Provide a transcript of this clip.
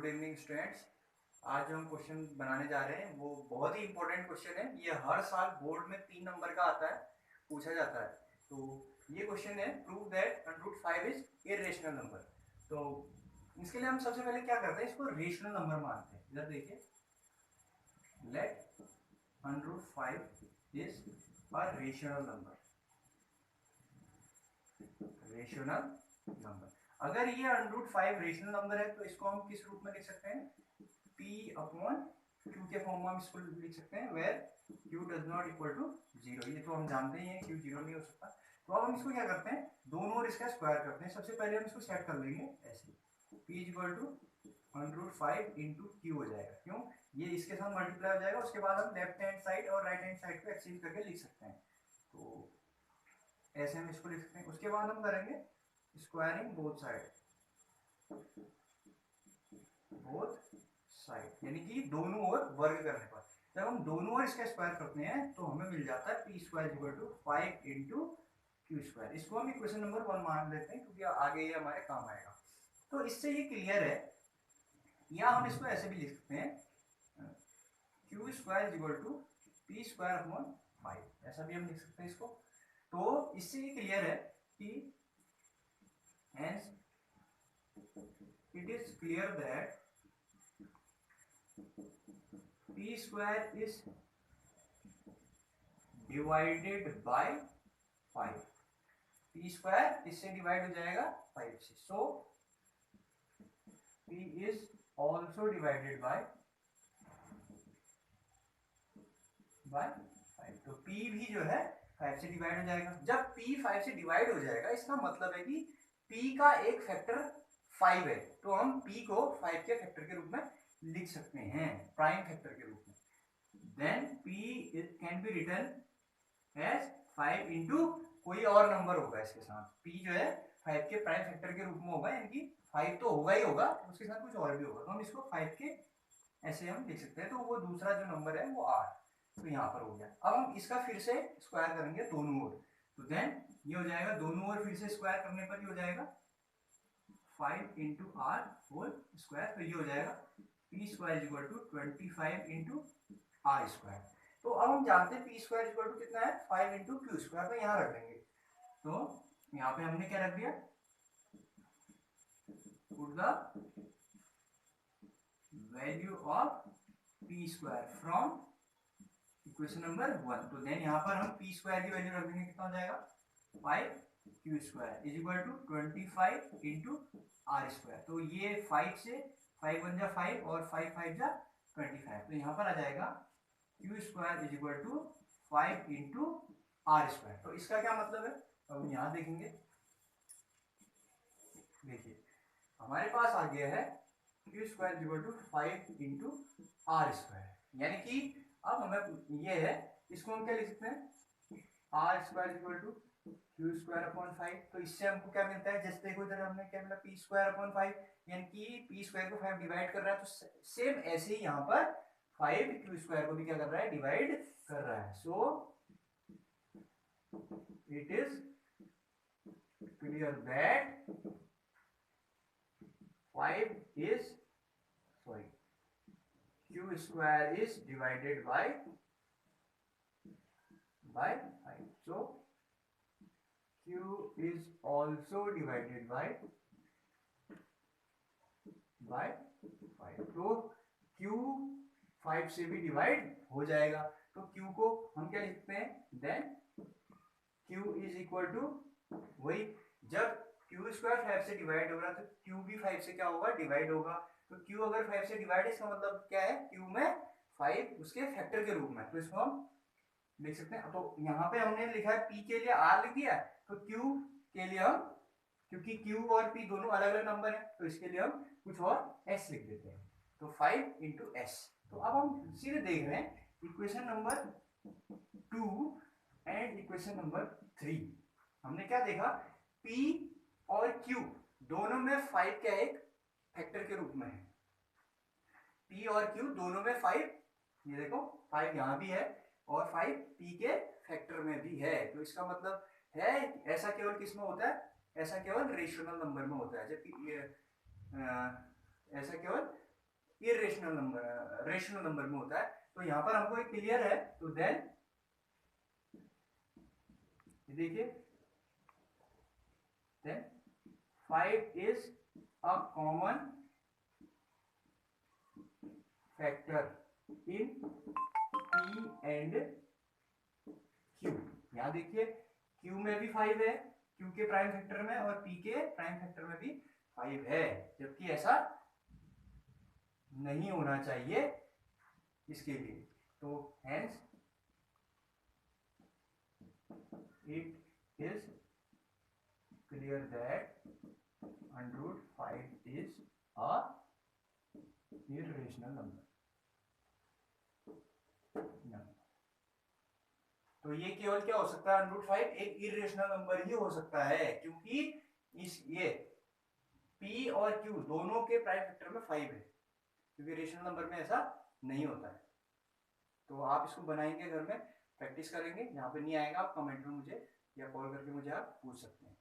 Good evening students. आज जो हम क्वेश्चन बनाने जा रहे हैं वो बहुत ही इंपॉर्टेंट क्वेश्चन है। ये हर साल बोर्ड में 3 नंबर का आता है, पूछा जाता है। तो ये क्वेश्चन है, prove that √5 is irrational number. तो इसके लिए हम सबसे पहले क्या करते हैं, इसको रेशनल नंबर मानते हैं। इधर देखिए, let √5 is a rational number. Rational number, अगर ये √5 रेशनल नंबर है तो इसको हम किस रूप में लिख सकते हैं, p अपॉन q के फॉर्म में हम इसको लिख सकते हैं, where q does not equal to 0। ये तो हम जानते ही हैं q 0 नहीं हो सकता। तो अब हम इसको क्या करते हैं, दोनों ओर इसका स्क्वायर करते हैं। सबसे पहले हम इसको सेट कर लेंगे ऐसे, p equal to √5 into q हो जाएगा। क्यों, ये इसके साथ मल्टीप्लाई हो जाएगा। उसके बाद हम लेफ्ट हैंड साइड और राइट हैंड साइड को एक्सचेंज करके लिख सकते हैं। तो ऐसे हम इसको लिख सकते हैं। उसके बाद हम करेंगे स्क्वायरिंग बोथ साइड, यानी कि दोनों ओर वर्ग करने पर जब हम दोनों ओर इसका स्क्वायर करते हैं तो हमें मिल जाता है p² equal to 5 into q²। इसको हम इक्वेशन नंबर 1 मान लेते हैं क्योंकि आगे ये हमारे काम आएगा। तो इससे ये क्लियर है, या हम इसको ऐसे भी लिख सकते हैं q² equal to p² upon 5, ऐसा भी हम लिख सकते हैं इसको। तो इससे ये क्लियर है कि hence it is clear that p² is divided by 5। p² इससे डिवाइड हो जाएगा 5 से, सो p is also divided by 5। तो p भी जो है 5 से डिवाइड हो जाएगा। जब p 5 से डिवाइड हो जाएगा इसका मतलब है कि p का एक फैक्टर 5 है, तो हम p को 5 के फैक्टर के रूप में लिख सकते हैं, प्राइम फैक्टर के रूप में। Then p can be written as 5 into कोई और नंबर होगा इसके साथ। p जो है 5 के प्राइम फैक्टर के रूप में होगा, यानी कि 5 तो होगा ही होगा, उसके साथ कुछ और भी होगा। तो हम इसको 5 के ऐसे हम लिख सकते हैं। तो वो दूसरा जो नंबर है वो 8, तो यहाँ पर हो गया। अब हम इसका फिर से स्क्वायर करेंगे दोनों ओर, तो देन ये हो जाएगा, दोनों ओर फिर से स्क्वायर करने पर ये हो जाएगा 5 इंटू आर होल स्क्वायर। तो ये हो जाएगा p² equal to 25 into r²। तो अब हम जानते हैं p² इक्वल टू कितना है, 5 इंटू q²। तो यहाँ रख देंगे, तो यहाँ पे हमने क्या रख दिया, put the value of p² from equation number 1। तो देन यहाँ पर हम p² की वैल्यू रख देंगे, कितना हो जाएगा 5q² is equal to 25 into r²। तो ये 5 से 5 1 जा 5 और 5 5 जा 25। तो यहाँ पर आ जाएगा q² is equal to 5 into r²। तो इसका क्या मतलब है, अब हम यहाँ देखेंगे। देखिए हमारे पास आ गया है q² is equal to 5 into r², यानी कि अब हमें ये है, इसको हम क्या लिख सकते हैं, r² equal to q² upon 5। तो इससे हमको क्या मिलता है, जैसे देखो इधर हमने क्या मिला, p² अपॉन 5, यानी कि p² को 5 डिवाइड कर रहा है। तो सेम ऐसे ही यहाँ पर 5 q² को भी क्या कर रहा है, डिवाइड कर रहा है। So it is clear that 5 is sorry q² is divided by 5। So q is also divided by 5। तो q 5 से भी डिवाइड हो जाएगा। तो q को हम क्या लिखते हैं, then q is equal to वही, जब q² 5 से डिवाइड हो रहा है तो q भी 5 से क्या होगा, डिवाइड होगा। तो q अगर 5 से डिवाइड है, इसका मतलब क्या है, q में 5 उसके फैक्टर के रूप में। तो इसको हम लिख सकते हैं। तो यहाँ पे हमने लिखा है p के लिए r लिख दिया, तो q के लिए हम, क्योंकि q और p दोनों अलग अलग नंबर है, तो इसके लिए हम कुछ और s लिख देते हैं। तो 5 इंटू s। तो अब हम सीधे देख रहे हैं equation number 2 and equation number 3। हमने क्या देखा, p और q दोनों में 5 क्या एक फैक्टर के रूप में है। p और q दोनों में 5, ये देखो 5 यहाँ भी है और 5 p के फैक्टर में भी है। तो इसका मतलब है, ऐसा केवल किस में होता है, ऐसा केवल रेशनल नंबर में होता है, जबकि ऐसा केवल इरेशनल नंबर रेशनल नंबर में होता है। तो यहाँ पर हमको एक क्लियर है, तो देन देखिए then 5 is a common factor in P and Q। यहाँ देखिए Q में भी 5 है, Q के प्राइम फैक्टर में, और P के प्राइम फैक्टर में भी 5 है, जबकि ऐसा नहीं होना चाहिए इसके लिए। तो hence it is clear that √5 is a irrational number. तो ये केवल क्या हो सकता है, √5 एक इरेशनल नंबर ही हो सकता है, क्योंकि इस ये P और Q दोनों के प्राइम फैक्टर में 5 है, क्योंकि रेशनल नंबर में ऐसा नहीं होता है। तो आप इसको बनाएंगे घर में, प्रैक्टिस करेंगे, यहाँ पे नहीं आएगा आप कमेंट में मुझे या कॉल करके मुझे आप पूछ सकते हैं।